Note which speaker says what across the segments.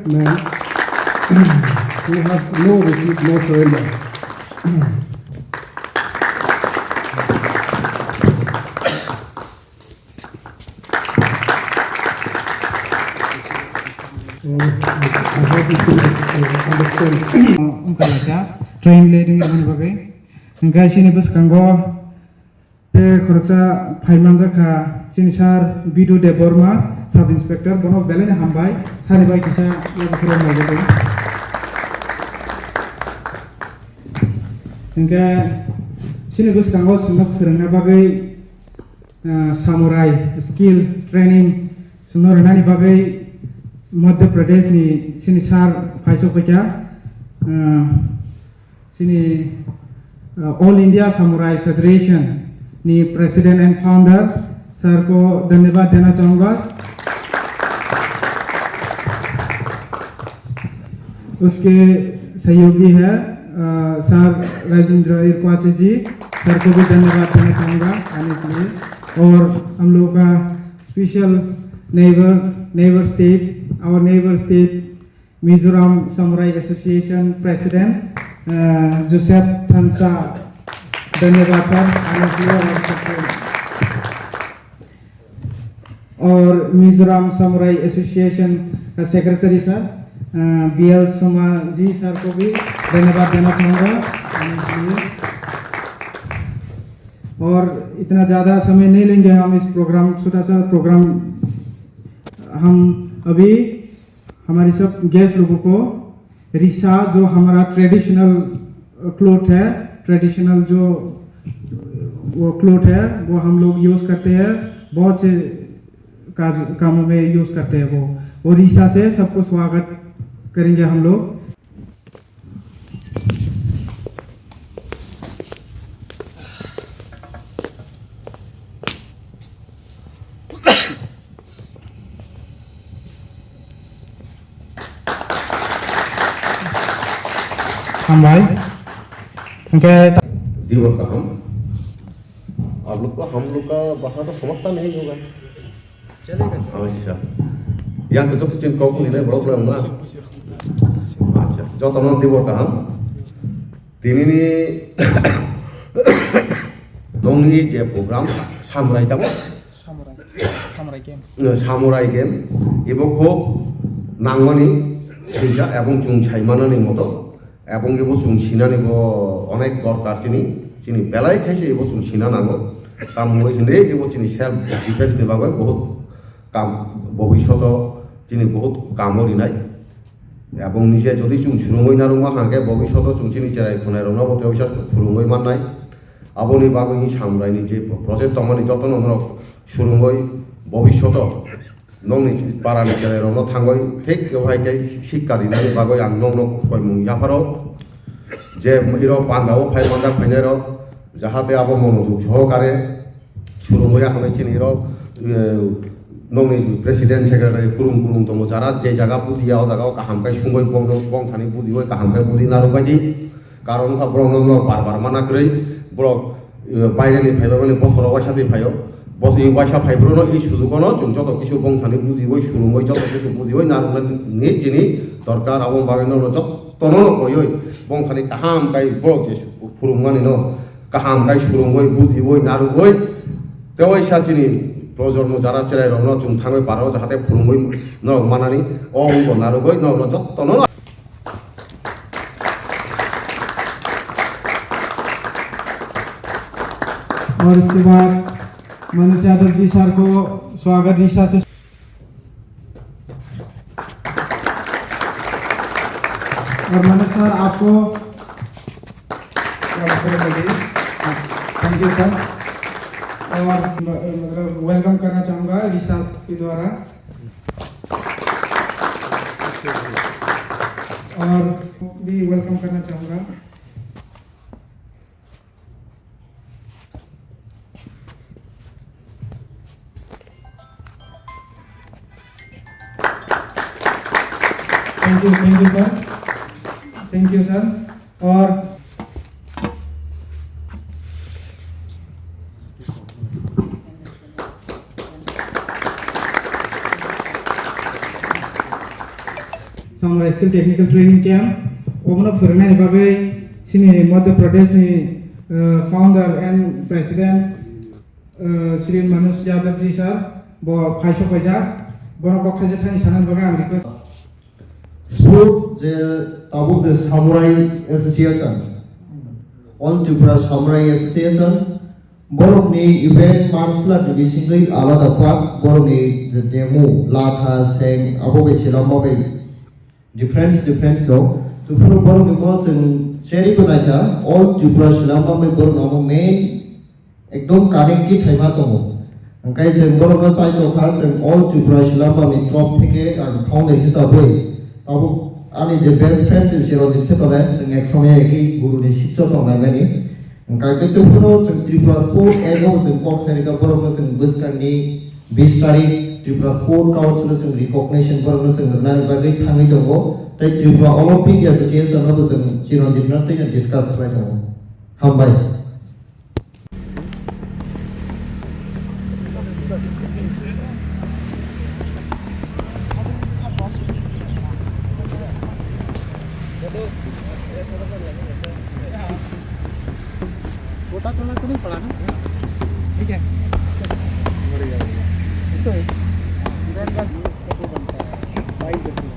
Speaker 1: man who has no retreat, no surrender. I hope you can understand. Train leading on the way. Guys, in the Kango, the Kurza, Paimanzaka, Sinisar, Bidu de Borma, Sub Inspector, Bono Belen Hambai, Sanibai Kisa, Yakuran Magazine. And Sinibus Kango, Sunabagai, Samurai, skill training, Sunoranani Bagai, Madhya Pradesh ni Sinisar Paiso Pekya, Sini All India Samurai Federation ni President and Founder sir को धन्यवाद देना चाहूँगा। उसके सहयोगी है sir Rajendra इरक्वाचे जी, sir को भी धन्यवाद देना चाहूँगा आने के लिए। और हम लोग का special neighbour state, our neighbour state Mizoram samurai association president Joseph Thansa, धन्यवाद सर आने के लिए। और मिजोरम समुराई एसोसिएशन का secretary sir BL Soma ji sir को भी धन्यवाद देना चाहूँगा आने के लिए। और इतना ज़्यादा समय नहीं लेंगे हम इस प्रोग्राम, छोटा सा प्रोग्राम। हम अभी हमारे सब गेस्ट लोगों को रिसा, जो हमारा ट्रेडिशनल क्लोथ है, ट्रेडिशनल जो वो क्लोथ है वो हम लोग यूज़ करते हैं, बहुत से कामों में यूज़ करते हैं वो रिसा से सबको स्वागत करेंगे हम लोग। हम भाई
Speaker 2: दिवस का हम लोग का भाषा तो समझता नहीं होगा, चलेगा अच्छा यहाँ तो जो चिंता को नहीं प्रॉब्लम ना। अच्छा जो तो नॉन दिवस का हम तीनी नॉनी जे प्रोग्राम सामुराई था वो सामुराई गेम ये वो को नांगवानी सिंजा एवं चुंग चाइमाना नहीं मोतो एवं ये वो चुंग सीना नहीं वो अनेक दरकार चिनी बेलाई कैसे ये वो चुंग सीना नांगो ताम वो हिंदे ये वो चिनी सेल्फ डिफेंस ने बागों बहुत काम भविष्य चिनी बहुत काम हो रिनाई एवं निजे जदि चुंग शुरुंगोई ना रुंगा हांगे भविष्य चुंग चिनी चेराई खुनाई रुंगा वो तेवशास फुरुंगोई माननाई आबोनी बागों ही सामुराई निजे प्रोजेक्ट तमनी जतन हमरो शुरुंगोई भविष्य नंगनि पारानि चेराई रुंगा थांगोई ठीक वहाय के शिक्षा दिनाई बागोई आं नंग कोई मुं याफारो जे इरो पांदाओ फाइ मांदा फाइनेरो जाहाते आबो मनोयोग सहकारे शुरुंगोया हांगे चिनी इरो नंगनि प्रेसिडेंट सेक्रेटारि कुरुं दङ जारा जे जागा बुजिया जागा काहामकाय सुंगोय बं थानि बुजियोय काहामकाय बुजि नारो बायदि कारण का ब्रं बार मानाखै ब्रक बायरानि फाइबाबो बसराव वाइसाथि फायो बस এই वाइसा फाइब्रनो এই সুযোগনো जों যত কিছু बं थानि बुजियोय सुरुंगोय যত কিছু बुजियोय नारनि जिनि दरकार आबं बागैनो तनो कयोय बं थानि काहामकाय ब्रक जे फुरुंमानि न काहामकाय सुरुंगोय बुजियोय नारुगोय तेवैसा जिनि प्रजन्म जारा चेराय रंग जों थाङै पारो जाहाथे फुरुंगोय न मानानि अंग नारुगोय न जतनो।
Speaker 1: और इसके बाद मनुष्य यादव जी सर को स्वागत ईशा से। और मनुष्य सर आपको थैंक यू सर। और वेलकम करना चाहूँगा रिसास के द्वारा। और भी वेलकम करना चाहूँगा। Thank you sir, thank you sir. और summer skill technical training camp. Omono फोरोंनायनि बागै सिनि मध्य प्रदेशनि founder and president Shri Manoj Yadav ji sir bo phaisok paijak bono bokhaje thani sanan baga am request
Speaker 3: sport the tabuk the samurai association all Tripura samurai association borokni event martial art bisingoi alada kwak borokni the demo latha seng abobe silambobe difference no to follow borokni balls and cherry banaka all Tripura silambobe borokno main ekdom connected thaima tomo angkai seng borokno sai to kha seng all Tripura silambobe top theke ang founding hisabe tabuk ani the best friends in zero din khetole seng ek somye eki guru ni shikcha tongnai bani angkai te phono seng Tripura sport ego seng kok serika borokno seng buskani 20 tarik Tripura sport council seng recognition borokno seng nani bagai thangi tongo tai Tripura olympic association no seng zero din na tai discuss khlai tongo hambai
Speaker 1: Kota tola to nahi pada na ठीक है इसो इधर का photo बनता है bike जैसे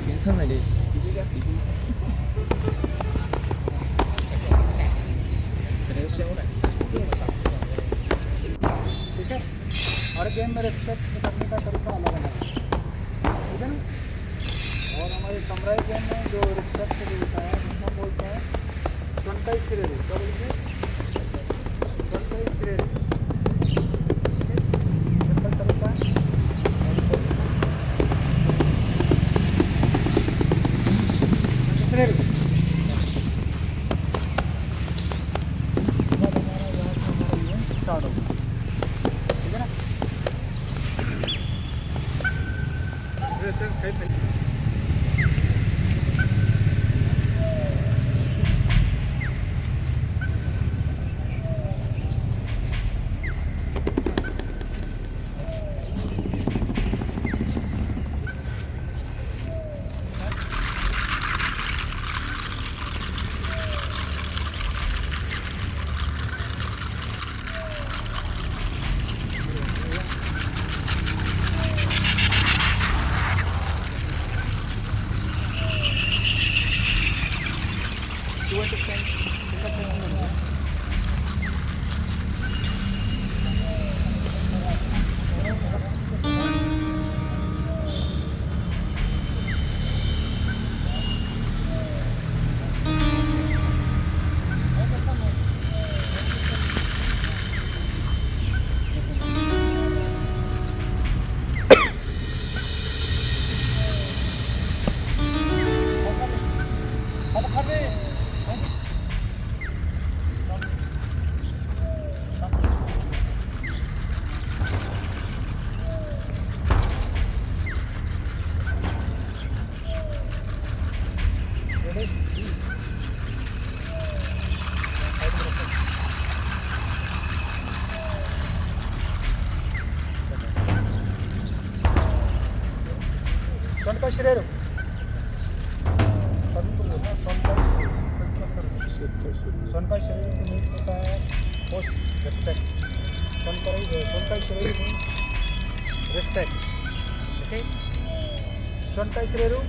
Speaker 1: कैसा लगे किसी का ठीक है और गेम में रिस्पेक्ट करने का तरीका अलग अलग है ठीक है ना और हमारे समुराई गेम में जो रिस्पेक्ट मिलता है उसमें बोलते हैं संताई श्रेणी क्या बोलते हैं संताई श्रेणी सिंपल तरीका श्रेणी स्टार्ट हो ठीक है ना sonka shreero sonka shreero means होता है most respect sonka shreero means respect okay sonka shreero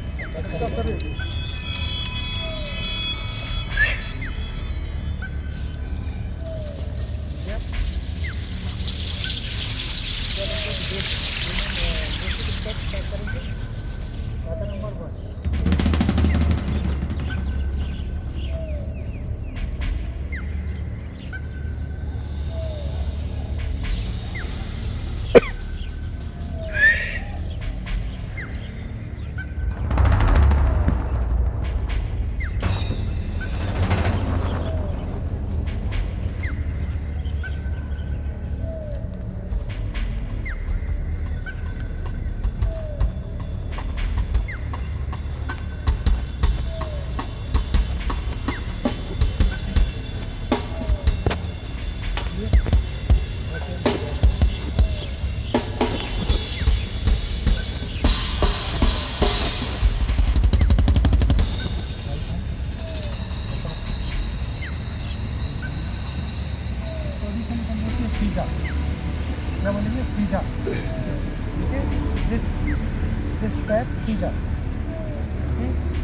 Speaker 1: This step Caesar. Okay.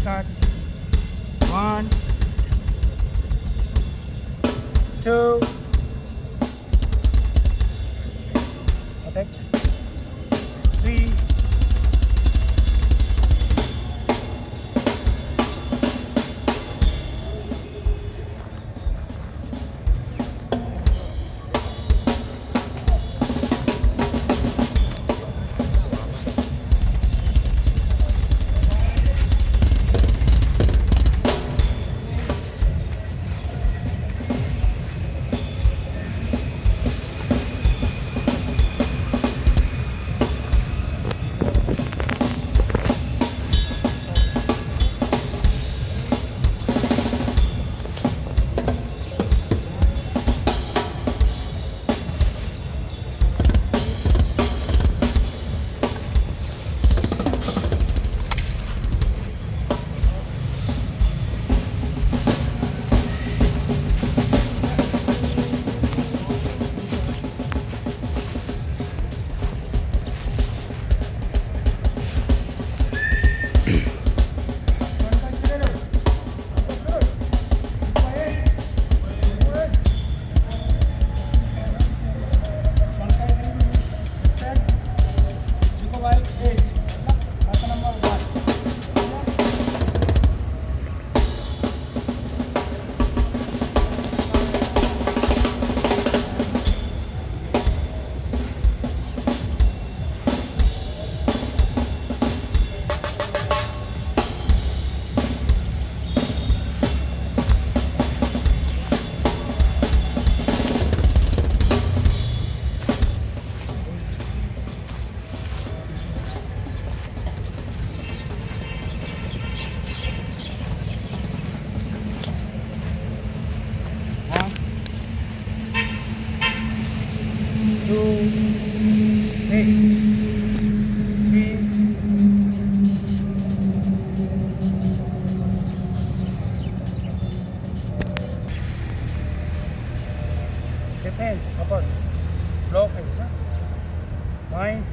Speaker 1: Start. 1, 2. Attack. 3.
Speaker 4: Left hand, upper. Block hands, huh? 9,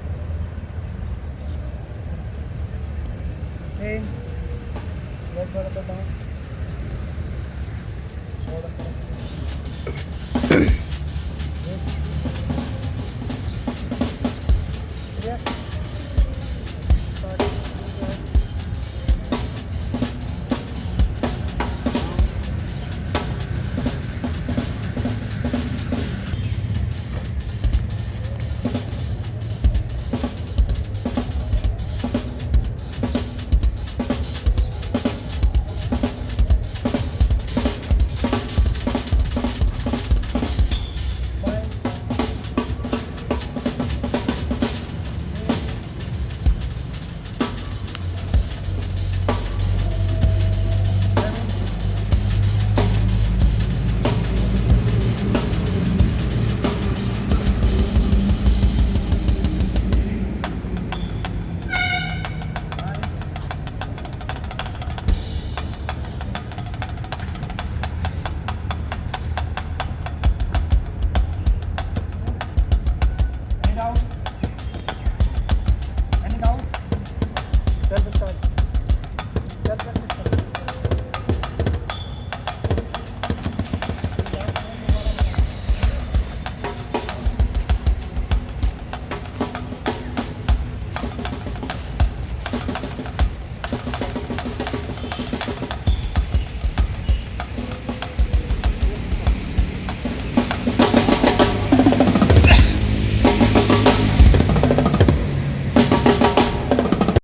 Speaker 4: 10. Left ball at the back.